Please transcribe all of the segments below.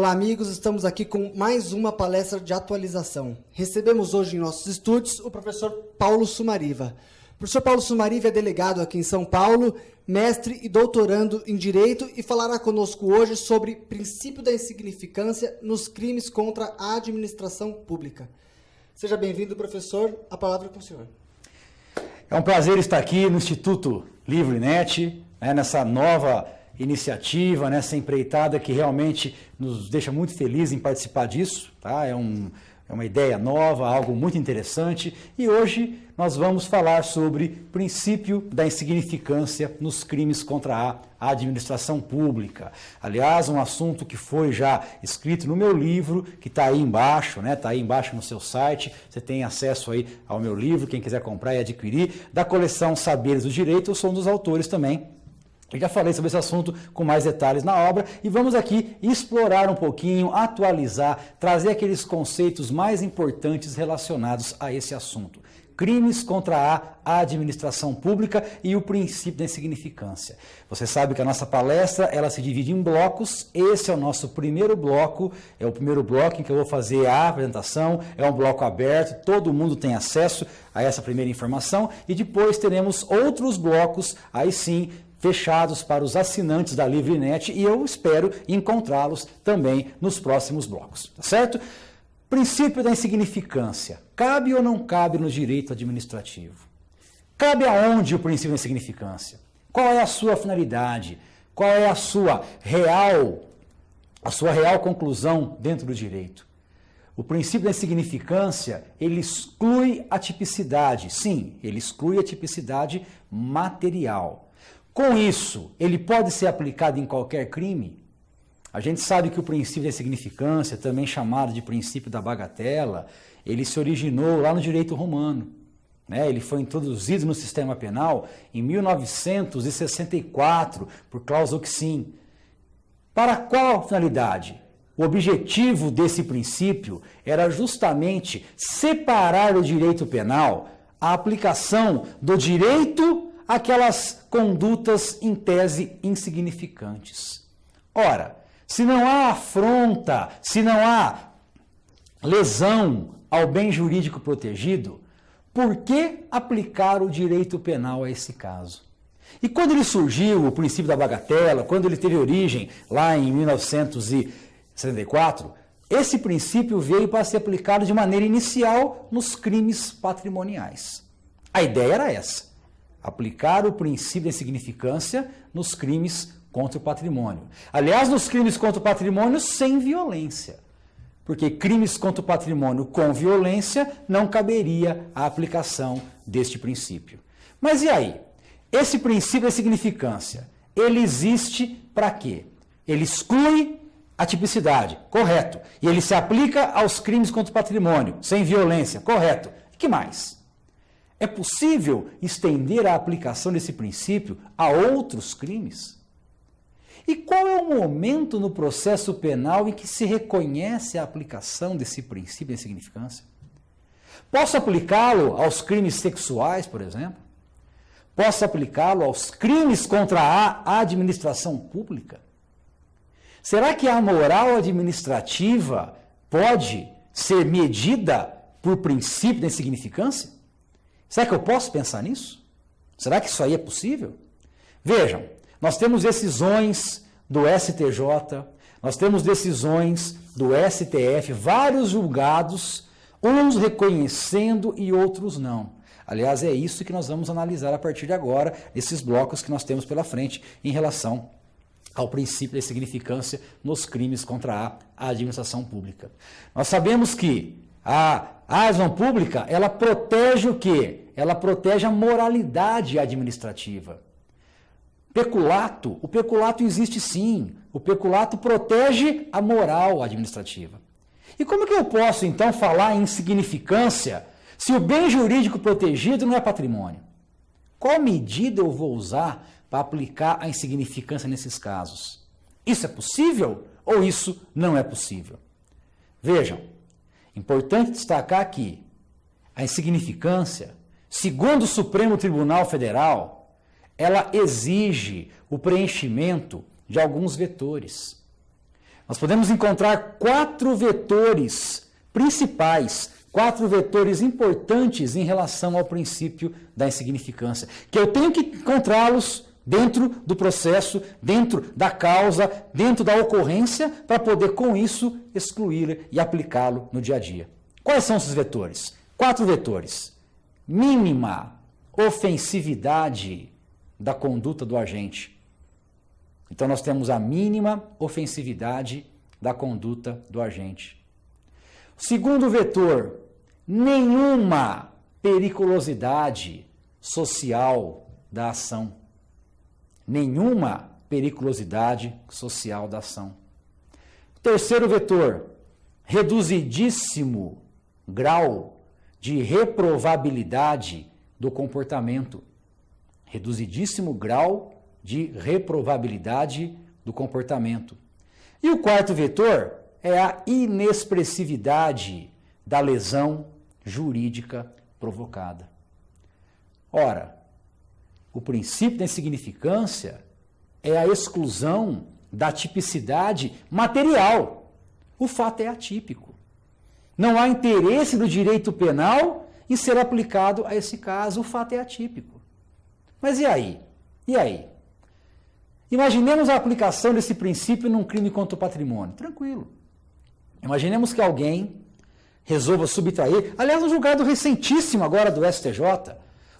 Olá, amigos. Estamos aqui com mais uma palestra de atualização. Recebemos hoje em nossos estúdios o professor Paulo Sumariva. O professor Paulo Sumariva é delegado aqui em São Paulo, mestre e doutorando em Direito e falará conosco hoje sobre princípio da insignificância nos crimes contra a administração pública. Seja bem-vindo, professor. A palavra é com o senhor. É um prazer estar aqui no Instituto LivreNet, nessa nova iniciativa, nessa empreitada que realmente nos deixa muito felizes em participar disso. Tá? É uma ideia nova, algo muito interessante. E hoje nós vamos falar sobre princípio da insignificância nos crimes contra a administração pública. Aliás, um assunto que foi já escrito no meu livro, que está aí embaixo, está aí embaixo no seu site. Você tem acesso aí ao meu livro, quem quiser comprar e adquirir, da coleção Saberes do Direito. Eu sou um dos autores também. Eu já falei sobre esse assunto com mais detalhes na obra e vamos aqui explorar um pouquinho, atualizar, trazer aqueles conceitos mais importantes relacionados a esse assunto. Crimes contra a administração pública e o princípio da insignificância. Você sabe que a nossa palestra ela se divide em blocos. Esse é o nosso primeiro bloco, é o primeiro bloco em que eu vou fazer a apresentação, é um bloco aberto, todo mundo tem acesso a essa primeira informação e depois teremos outros blocos, aí sim, fechados para os assinantes da LivreNet e eu espero encontrá-los também nos próximos blocos, tá certo? Princípio da insignificância. Cabe ou não cabe no direito administrativo? Cabe aonde o princípio da insignificância? Qual é a sua finalidade? Qual é a sua real conclusão dentro do direito? O princípio da insignificância, ele exclui a tipicidade. Sim, ele exclui a tipicidade material. Com isso, ele pode ser aplicado em qualquer crime? A gente sabe que o princípio da insignificância, também chamado de princípio da bagatela, ele se originou lá no direito romano. Ele foi introduzido no sistema penal em 1964 por Claus Oxin. Para qual finalidade? O objetivo desse princípio era justamente separar o direito penal, a aplicação do direito aquelas condutas em tese insignificantes. Ora, se não há afronta, se não há lesão ao bem jurídico protegido, por que aplicar o direito penal a esse caso? E quando ele surgiu, o princípio da bagatela, quando ele teve origem lá em 1974, esse princípio veio para ser aplicado de maneira inicial nos crimes patrimoniais. A ideia era essa. Aplicar o princípio da insignificância nos crimes contra o patrimônio. Aliás, nos crimes contra o patrimônio sem violência. Porque crimes contra o patrimônio com violência não caberia a aplicação deste princípio. Mas e aí? Esse princípio da insignificância, ele existe para quê? Ele exclui a tipicidade, correto. E ele se aplica aos crimes contra o patrimônio, sem violência, correto. E que mais? É possível estender a aplicação desse princípio a outros crimes? E qual é o momento no processo penal em que se reconhece a aplicação desse princípio de insignificância? Posso aplicá-lo aos crimes sexuais, por exemplo? Posso aplicá-lo aos crimes contra a administração pública? Será que a moral administrativa pode ser medida por princípio da insignificância? Será que eu posso pensar nisso? Será que isso aí é possível? Vejam, nós temos decisões do STJ, nós temos decisões do STF, vários julgados, uns reconhecendo e outros não. Aliás, é isso que nós vamos analisar a partir de agora, nesses blocos que nós temos pela frente em relação ao princípio da insignificância nos crimes contra a administração pública. Nós sabemos que a administração pública, ela protege o quê? Ela protege a moralidade administrativa. Peculato, o peculato existe sim. O peculato protege a moral administrativa. E como que eu posso, então, falar em insignificância se o bem jurídico protegido não é patrimônio? Qual medida eu vou usar para aplicar a insignificância nesses casos? Isso é possível ou isso não é possível? Vejam, importante destacar que a insignificância, segundo o Supremo Tribunal Federal, ela exige o preenchimento de alguns vetores. nós podemos encontrar 4 vetores principais, 4 vetores importantes em relação ao princípio da insignificância, que eu tenho que encontrá-los dentro do processo, dentro da causa, dentro da ocorrência, para poder, com isso, excluir e aplicá-lo no dia a dia. Quais são esses vetores? 4 vetores. Mínima ofensividade da conduta do agente. Então, nós temos a mínima ofensividade da conduta do agente. Segundo vetor, nenhuma periculosidade social da ação. Nenhuma periculosidade social da ação. Terceiro vetor, reduzidíssimo grau de reprovabilidade do comportamento. Reduzidíssimo grau de reprovabilidade do comportamento. E o quarto vetor é a inexpressividade da lesão jurídica provocada. Ora, o princípio da insignificância é a exclusão da tipicidade material. O fato é atípico. Não há interesse do direito penal em ser aplicado a esse caso. O fato é atípico. Mas e aí? E aí? Imaginemos a aplicação desse princípio num crime contra o patrimônio. Tranquilo. Imaginemos que alguém resolva subtrair. Aliás, um julgado recentíssimo agora do STJ.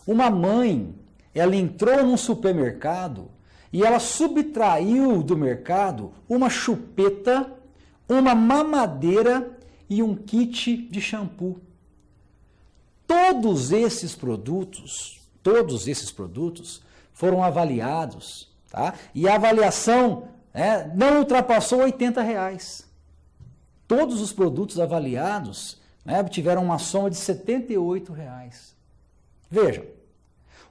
Uma mãe, ela entrou num supermercado e ela subtraiu do mercado uma chupeta, uma mamadeira e um kit de shampoo. Todos esses produtos foram avaliados, tá? E a avaliação não ultrapassou R$80. Todos os produtos avaliados tiveram uma soma de R$78. Vejam,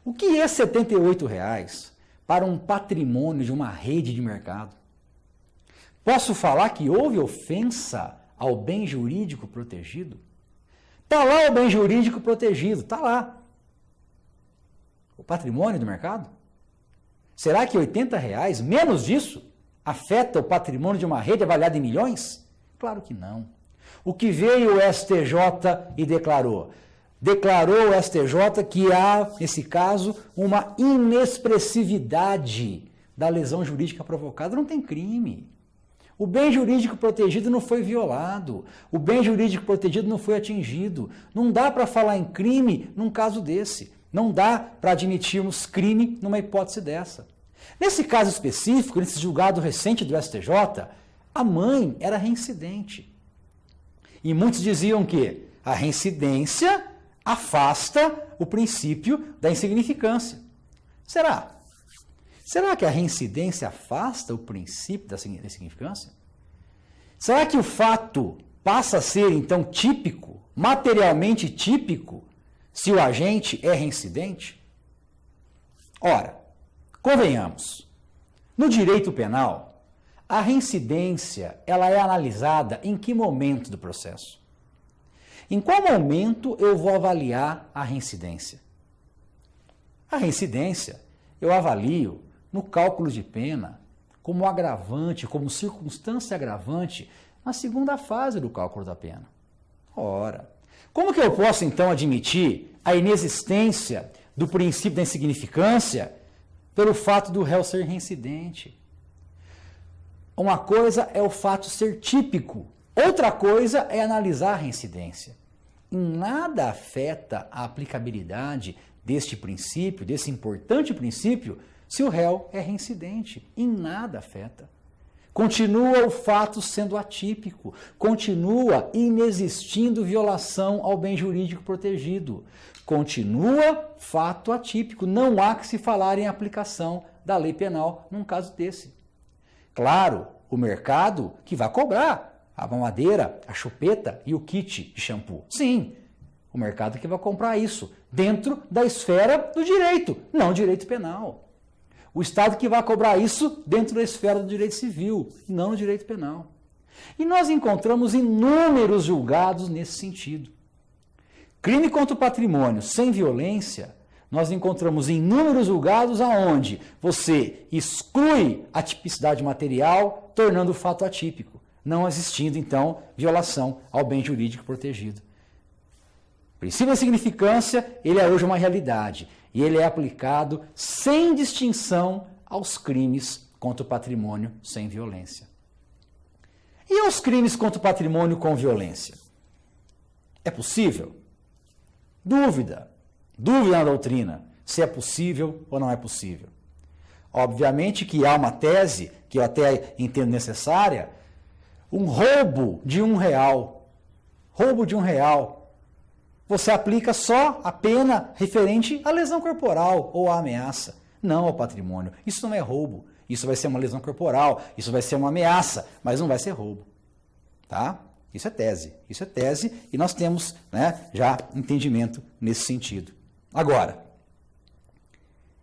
o que é R$78 para um patrimônio de uma rede de mercado? Posso falar que houve ofensa ao bem jurídico protegido? Está lá o bem jurídico protegido, está lá. O patrimônio do mercado? Será que R$80, menos disso, afeta o patrimônio de uma rede avaliada em milhões? Claro que não. O que veio o STJ e declarou? Declarou o STJ que há, nesse caso, uma inexpressividade da lesão jurídica provocada. Não tem crime. O bem jurídico protegido não foi violado. O bem jurídico protegido não foi atingido. Não dá para falar em crime num caso desse. Não dá para admitirmos crime numa hipótese dessa. Nesse caso específico, nesse julgado recente do STJ, a mãe era reincidente. E muitos diziam que a reincidência afasta o princípio da insignificância. Será? Será que a reincidência afasta o princípio da insignificância? Será que o fato passa a ser, então, típico, materialmente típico, se o agente é reincidente? Ora, convenhamos, no direito penal, a reincidência ela é analisada em que momento do processo? Em qual momento eu vou avaliar a reincidência? A reincidência eu avalio no cálculo de pena como agravante, como circunstância agravante, na segunda fase do cálculo da pena. Ora, como que eu posso então admitir a inexistência do princípio da insignificância pelo fato do réu ser reincidente? Uma coisa é o fato ser típico, outra coisa é analisar a reincidência. Em nada afeta a aplicabilidade deste princípio, desse importante princípio, se o réu é reincidente. Em nada afeta. Continua o fato sendo atípico, continua inexistindo violação ao bem jurídico protegido. Continua fato atípico, não há que se falar em aplicação da lei penal num caso desse. Claro, o mercado que vai cobrar a mamadeira, a chupeta e o kit de shampoo. Sim, o mercado que vai comprar isso dentro da esfera do direito, não direito penal. O Estado que vai cobrar isso dentro da esfera do direito civil, não no direito penal. E nós encontramos inúmeros julgados nesse sentido. Crime contra o patrimônio sem violência, nós encontramos inúmeros julgados aonde você exclui a tipicidade material, tornando o fato atípico. não existindo, então, violação ao bem jurídico protegido. O princípio da insignificância, ele é hoje uma realidade e ele é aplicado sem distinção aos crimes contra o patrimônio sem violência. E aos crimes contra o patrimônio com violência? É possível? Dúvida na doutrina, se é possível ou não é possível. Obviamente que há uma tese, que eu até entendo necessária, um roubo de R$1. Roubo de R$1. Você aplica só a pena referente à lesão corporal ou à ameaça, não ao patrimônio. Isso não é roubo, isso vai ser uma lesão corporal, isso vai ser uma ameaça, mas não vai ser roubo. Tá? Isso é tese e nós temos, né, já entendimento nesse sentido. Agora,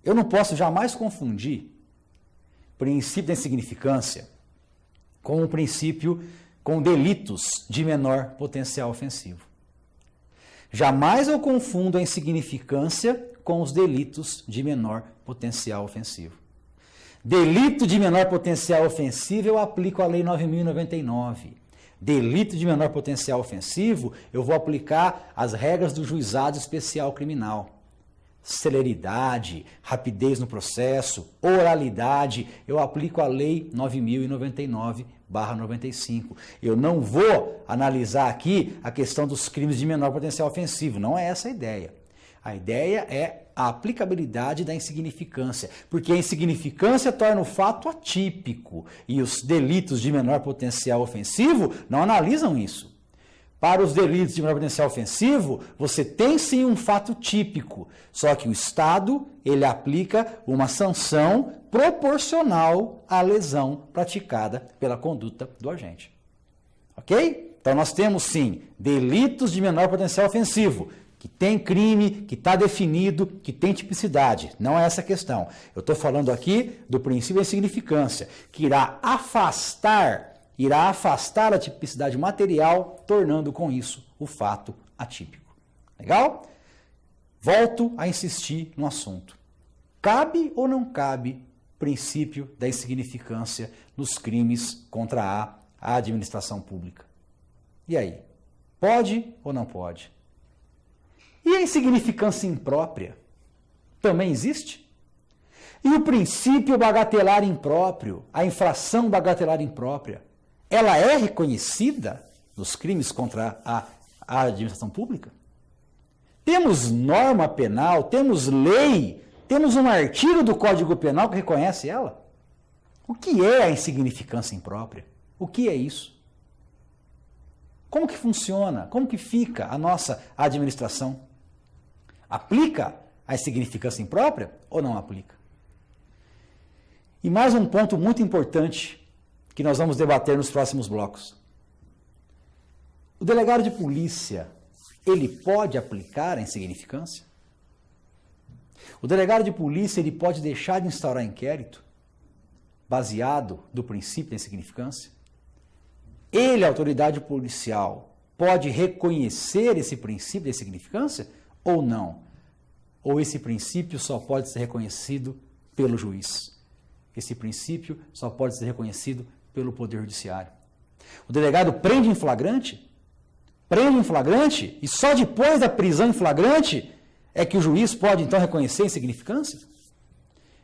eu não posso jamais confundir o princípio da insignificância com o princípio, com delitos de menor potencial ofensivo. Jamais eu confundo a insignificância com os delitos de menor potencial ofensivo. Delito de menor potencial ofensivo, eu aplico a Lei 9.099. Delito de menor potencial ofensivo, eu vou aplicar as regras do Juizado Especial Criminal. Celeridade, rapidez no processo, oralidade, eu aplico a Lei 9.099/95. Eu não vou analisar aqui a questão dos crimes de menor potencial ofensivo, não é essa a ideia. A ideia é a aplicabilidade da insignificância, porque a insignificância torna o fato atípico e os delitos de menor potencial ofensivo não analisam isso. Para os delitos de menor potencial ofensivo, você tem sim um fato típico, só que o Estado ele aplica uma sanção proporcional à lesão praticada pela conduta do agente. Ok? Então nós temos sim delitos de menor potencial ofensivo, que tem crime, que está definido, que tem tipicidade. Não é essa a questão. Eu estou falando aqui do princípio da insignificância, que irá afastar a tipicidade material, tornando com isso o fato atípico. Legal? Volto a insistir no assunto. Cabe ou não cabe o princípio da insignificância nos crimes contra a administração pública? E aí? Pode ou não pode? E a insignificância imprópria também existe? E o princípio bagatelar impróprio, a infração bagatelar imprópria, ela é reconhecida nos crimes contra a administração pública? Temos norma penal, temos lei, temos um artigo do Código Penal que reconhece ela? O que é a insignificância imprópria? O que é isso? Como que funciona? Como que fica a nossa administração? Aplica a insignificância imprópria ou não aplica? E mais um ponto muito importante que nós vamos debater nos próximos blocos. O delegado de polícia, ele pode aplicar a insignificância? O delegado de polícia, ele pode deixar de instaurar inquérito baseado do princípio da insignificância? Ele, a autoridade policial, pode reconhecer esse princípio da insignificância ou não? Ou esse princípio só pode ser reconhecido pelo juiz? Esse princípio só pode ser reconhecido pelo Poder Judiciário. O delegado prende em flagrante? Prende em flagrante e só depois da prisão em flagrante é que o juiz pode então reconhecer a insignificância?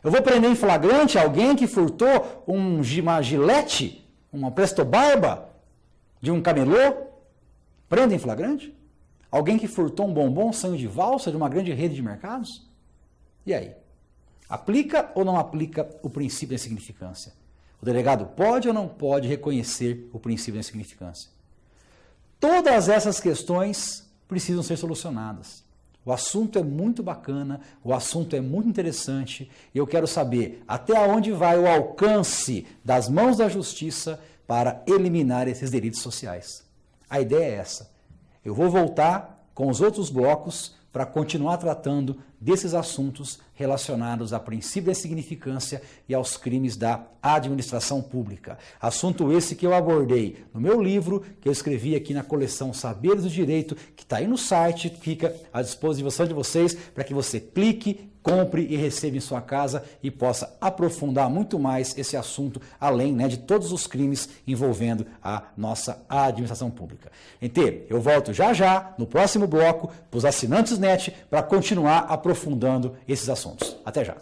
Eu vou prender em flagrante alguém que furtou uma gilete, uma presto-barba de um camelô? Prende em flagrante? Alguém que furtou um bombom sonho de valsa de uma grande rede de mercados? E aí? Aplica ou não aplica o princípio da insignificância? O delegado pode ou não pode reconhecer o princípio da insignificância? Todas essas questões precisam ser solucionadas. O assunto é muito bacana, o assunto é muito interessante e eu quero saber até onde vai o alcance das mãos da justiça para eliminar esses delitos sociais. A ideia é essa. Eu vou voltar com os outros blocos para continuar tratando desses assuntos relacionados a princípio da insignificância e aos crimes da administração pública. Assunto esse que eu abordei no meu livro, que eu escrevi aqui na coleção Saberes do Direito, que está aí no site, fica à disposição de vocês para que você clique, compre e receba em sua casa e possa aprofundar muito mais esse assunto, além, né, de todos os crimes envolvendo a nossa administração pública. Gente, eu volto já já, no próximo bloco, para os assinantes NET, para continuar aprofundando esses assuntos. Até já!